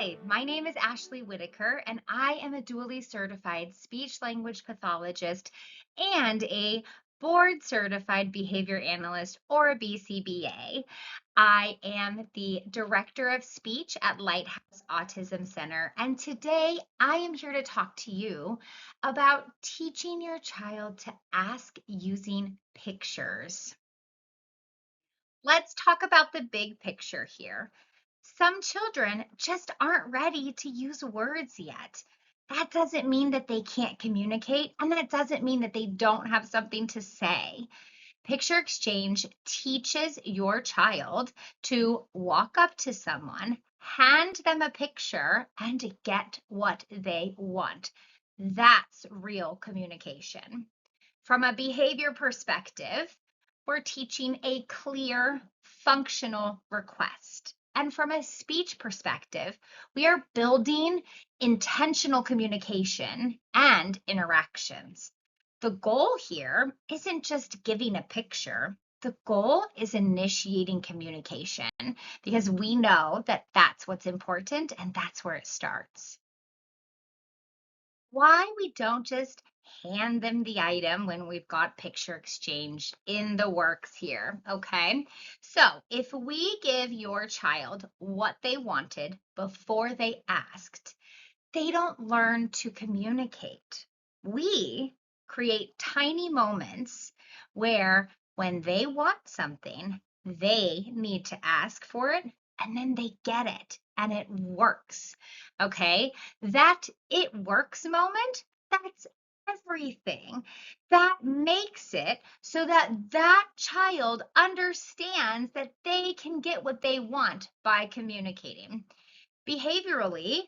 Hi, my name is Ashley Whitaker, and I am a dually certified speech language pathologist and a board certified behavior analyst or a BCBA. I am the director of speech at Lighthouse Autism Center, and today I am here to talk to you about teaching your child to ask using pictures. Let's talk about the big picture here. Some children just aren't ready to use words yet. That doesn't mean that they can't communicate, and that doesn't mean that they don't have something to say. Picture exchange teaches your child to walk up to someone, hand them a picture, and get what they want. That's real communication. From a behavior perspective, we're teaching a clear, functional request. And from a speech perspective, we are building intentional communication and interactions. The goal here isn't just giving a picture. The goal is initiating communication because we know that that's what's important and that's where it starts. Why we don't just hand them the item when we've got picture exchange in the works here, okay? So if we give your child what they wanted before they asked, they don't learn to communicate. We create tiny moments where when they want something, they need to ask for it and then they get it and it works. Okay, that it works moment, that's everything. That makes it so that that child understands that they can get what they want by communicating. Behaviorally,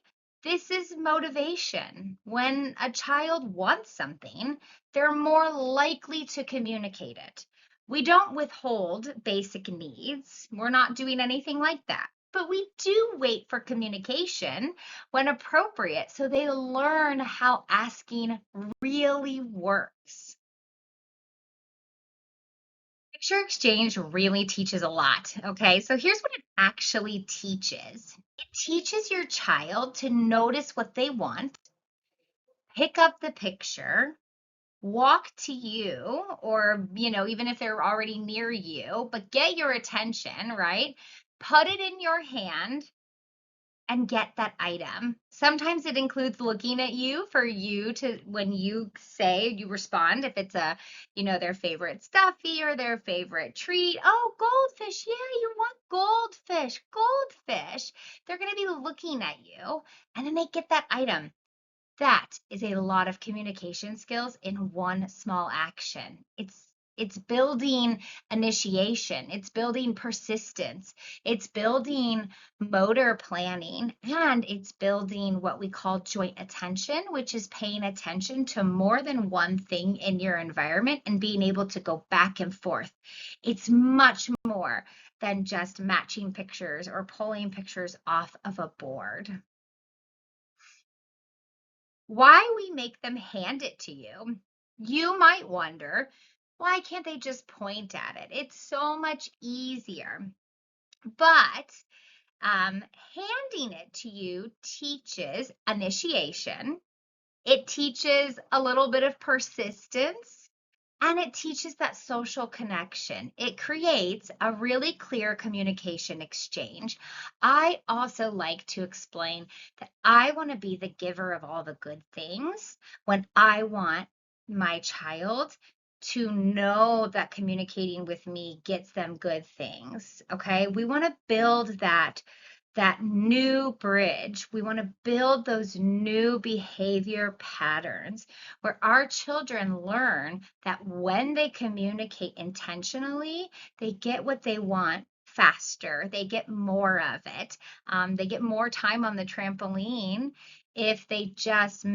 this is motivation. When a child wants something, they're more likely to communicate it. We don't withhold basic needs. We're not doing anything like that. But we do wait for communication when appropriate so they learn how asking really works. Picture exchange really teaches a lot. Okay, so here's what it actually teaches. It teaches your child to notice what they want, pick up the picture, walk to you, or, even if they're already near you, but get your attention, right? Put it in your hand and get that item. Sometimes it includes looking at you for you to, when you say, you respond, if it's their favorite stuffy or their favorite treat. Oh, goldfish. Yeah, you want goldfish, goldfish. They're going to be looking at you and then they get that item. That is a lot of communication skills in one small action. It's building initiation, it's building persistence, it's building motor planning, and it's building what we call joint attention, which is paying attention to more than one thing in your environment and being able to go back and forth. It's much more than just matching pictures or pulling pictures off of a board. Why we make them hand it to you, you might wonder, why can't they just point at it? It's so much easier. But handing it to you teaches initiation. It teaches a little bit of persistence and it teaches that social connection. It creates a really clear communication exchange. I also like to explain that I want to be the giver of all the good things when I want my child to know that communicating with me gets them good things. Okay, we want to build that new bridge. We want to build those new behavior patterns where our children learn that when they communicate intentionally, they get what they want faster. They get more of it. They get more time on the trampoline if they just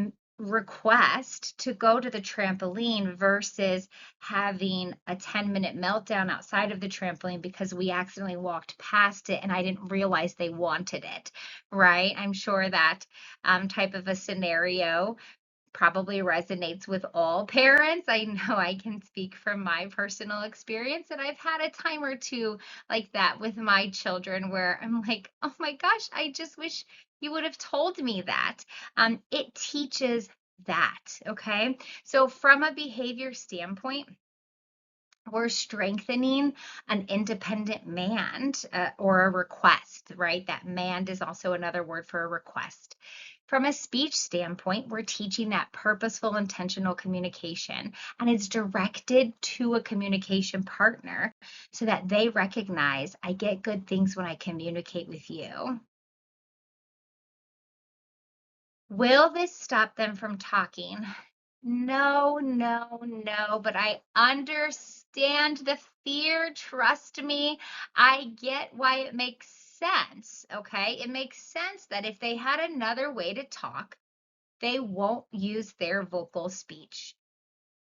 request to go to the trampoline versus having a 10-minute meltdown outside of the trampoline because we accidentally walked past it and I didn't realize they wanted it, right? I'm sure that type of a scenario probably resonates with all parents. I know I can speak from my personal experience, and I've had a time or two like that with my children where I'm like, oh my gosh, I just wish You would have told me that. It teaches that. Okay. So, from a behavior standpoint, we're strengthening an independent mand or a request, right? That mand is also another word for a request. From a speech standpoint, we're teaching that purposeful, intentional communication, and it's directed to a communication partner so that they recognize I get good things when I communicate with you. Will this stop them from talking? No, no, no, but I understand the fear. Trust me. I get why it makes sense. Okay. It makes sense that if they had another way to talk, they won't use their vocal speech.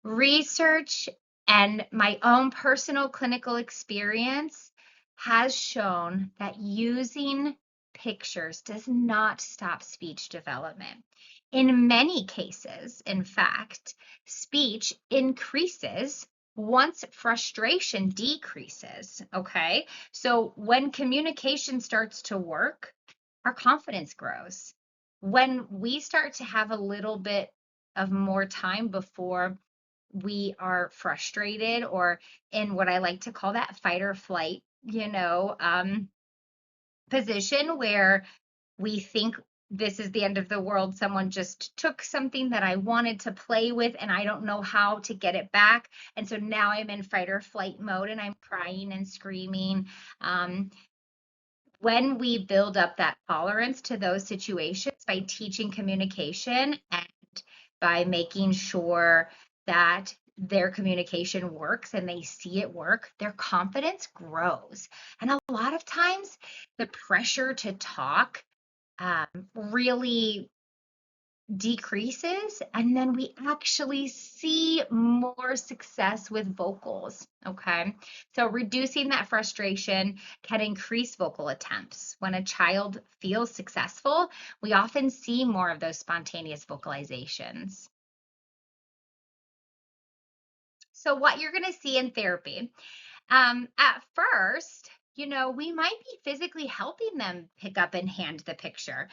Research and my own personal clinical experience has shown that using pictures does not stop speech development. In many cases, in fact, speech increases once frustration decreases. Okay. So when communication starts to work, our confidence grows. When we start to have a little bit of more time before we are frustrated or in what I like to call that fight or flight, position where we think this is the end of the world. Someone just took something that I wanted to play with and I don't know how to get it back. And so now I'm in fight or flight mode and I'm crying and screaming. Um, when we build up that tolerance to those situations by teaching communication and by making sure that their communication works and they see it work, their confidence grows. And a lot of times, the pressure to talk really decreases, and then we actually see more success with vocals. Okay. So reducing that frustration can increase vocal attempts. When a child feels successful, we often see more of those spontaneous vocalizations. So, what you're going to see in therapy, at first, we might be physically helping them pick up and hand the picture.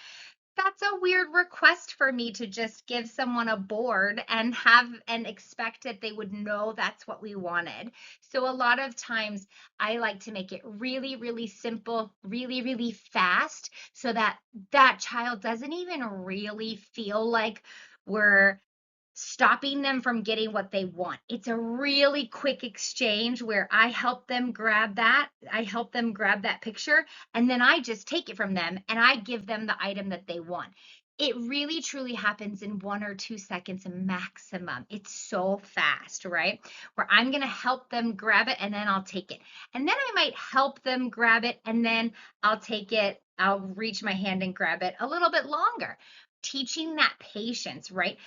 That's a weird request for me to just give someone a board and have and expect that they would know that's what we wanted. So a lot of times I like to make it really, really simple, really, really fast so that that child doesn't even really feel like we're stopping them from getting what they want. It's a really quick exchange where I help them grab that picture, and then I just take it from them and I give them the item that they want. It really truly happens in 1 or 2 seconds maximum. It's so fast, right? Where I'm going to help them grab it and then I'll take it. And then I might help them grab it and then I'll take it. I'll reach my hand and grab it a little bit longer. Teaching that patience, right?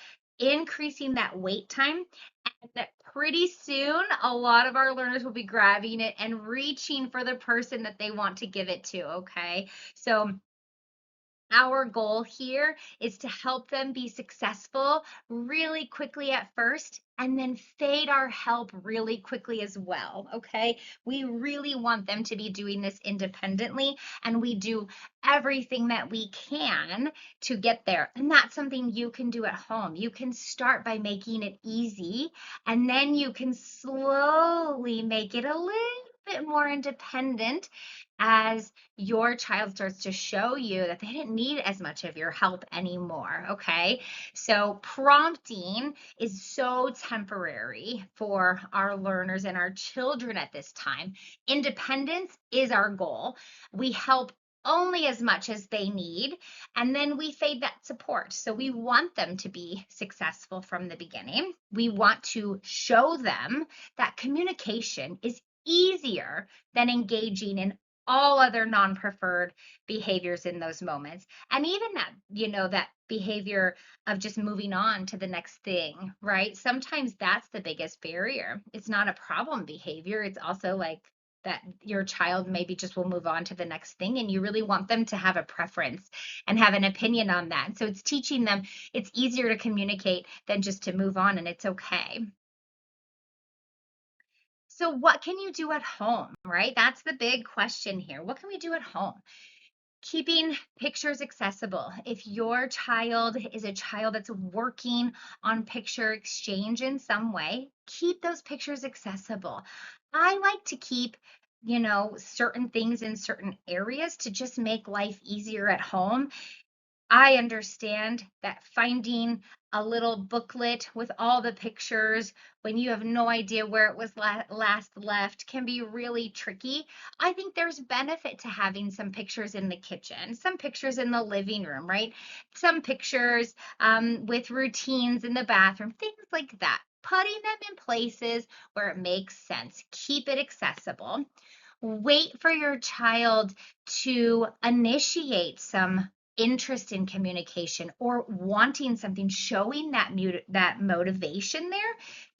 Increasing that wait time, and that pretty soon a lot of our learners will be grabbing it and reaching for the person that they want to give it to. Okay. So our goal here is to help them be successful really quickly at first and then fade our help really quickly as well. Okay. We really want them to be doing this independently, and we do everything that we can to get there. And that's something you can do at home. You can start by making it easy, and then you can slowly make it a little bit more independent as your child starts to show you that they didn't need as much of your help anymore. Okay. So prompting is so temporary for our learners and our children at this time. Independence is our goal. We help only as much as they need, and then we fade that support. So we want them to be successful from the beginning. We want to show them that communication is easier than engaging in all other non-preferred behaviors in those moments. And even that, that behavior of just moving on to the next thing, right? Sometimes that's the biggest barrier. It's not a problem behavior. It's also like that your child maybe just will move on to the next thing, and you really want them to have a preference and have an opinion on that. So it's teaching them it's easier to communicate than just to move on, and it's okay. So what can you do at home, right? That's the big question here. What can we do at home? Keeping pictures accessible. If your child is a child that's working on picture exchange in some way, keep those pictures accessible. I like to keep, certain things in certain areas to just make life easier at home. I understand that finding a little booklet with all the pictures when you have no idea where it was last left can be really tricky. I think there's benefit to having some pictures in the kitchen, some pictures in the living room, right? Some pictures with routines in the bathroom, things like that. Putting them in places where it makes sense. Keep it accessible. Wait for your child to initiate some interest in communication or wanting something, showing that motivation there.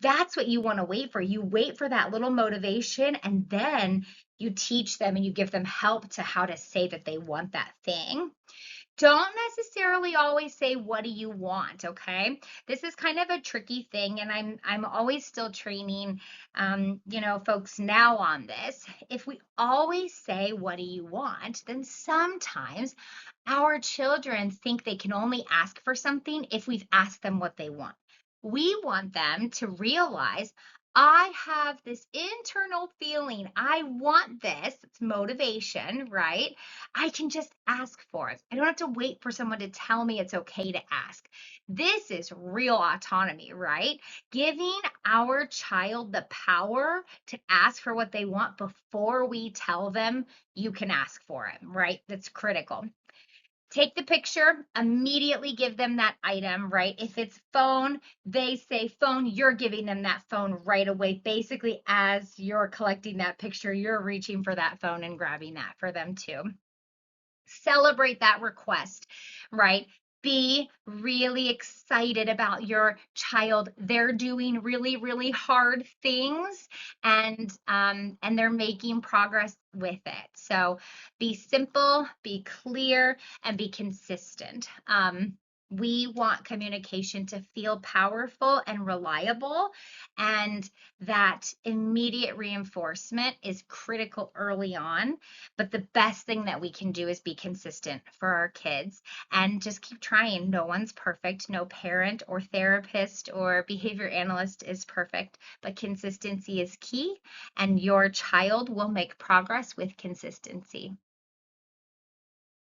That's what you want to wait for. You wait for that little motivation, and then you teach them and you give them help to how to say that they want that thing. Don't necessarily always say, what do you want? Okay. This is kind of a tricky thing. And I'm always still training, folks now on this. If we always say, what do you want? Then sometimes our children think they can only ask for something if we've asked them what they want. We want them to realize, I have this internal feeling. I want this. It's motivation, right? I can just ask for it. I don't have to wait for someone to tell me it's okay to ask. This is real autonomy, right? Giving our child the power to ask for what they want before we tell them you can ask for it, right? That's critical. Take the picture, immediately give them that item, right? If it's phone, they say phone, you're giving them that phone right away. Basically, as you're collecting that picture, you're reaching for that phone and grabbing that for them too. Celebrate that request, right? Be really excited about your child. They're doing really, really hard things, and they're making progress with it. So be simple, be clear, and be consistent. We want communication to feel powerful and reliable, and that immediate reinforcement is critical early on. But the best thing that we can do is be consistent for our kids and just keep trying. No one's perfect. No parent or therapist or behavior analyst is perfect, but consistency is key, and your child will make progress with consistency.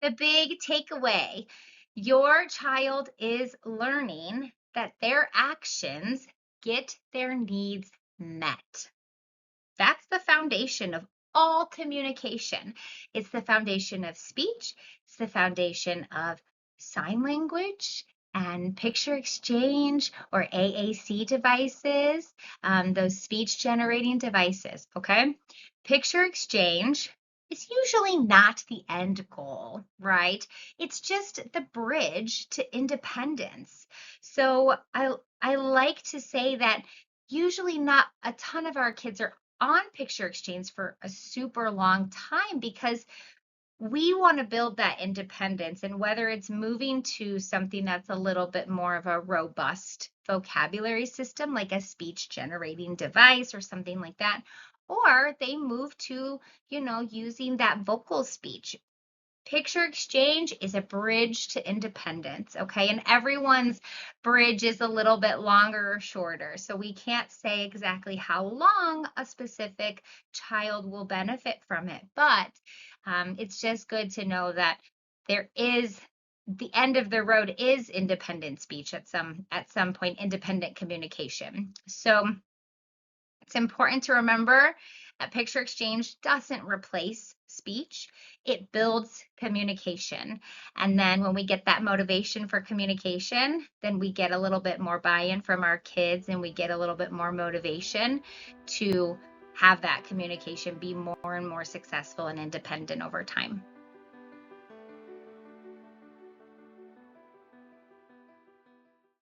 The big takeaway, your child is learning that their actions get their needs met. That's the foundation of all communication. It's the foundation of speech. It's the foundation of sign language and picture exchange or AAC devices, those speech generating devices, okay? Picture exchange is usually not the end goal, right? It's just the bridge to independence. So I like to say that usually not a ton of our kids are on picture exchange for a super long time because we want to build that independence. And whether it's moving to something that's a little bit more of a robust vocabulary system, like a speech generating device or something like that, or they move to, using that vocal speech. Picture exchange is a bridge to independence, okay? And everyone's bridge is a little bit longer or shorter. So we can't say exactly how long a specific child will benefit from it. But it's just good to know that there is the end of the road is independent speech at some point, independent communication. So it's important to remember that picture exchange doesn't replace speech. It builds communication. And then when we get that motivation for communication, then we get a little bit more buy-in from our kids, and we get a little bit more motivation to have that communication be more and more successful and independent over time.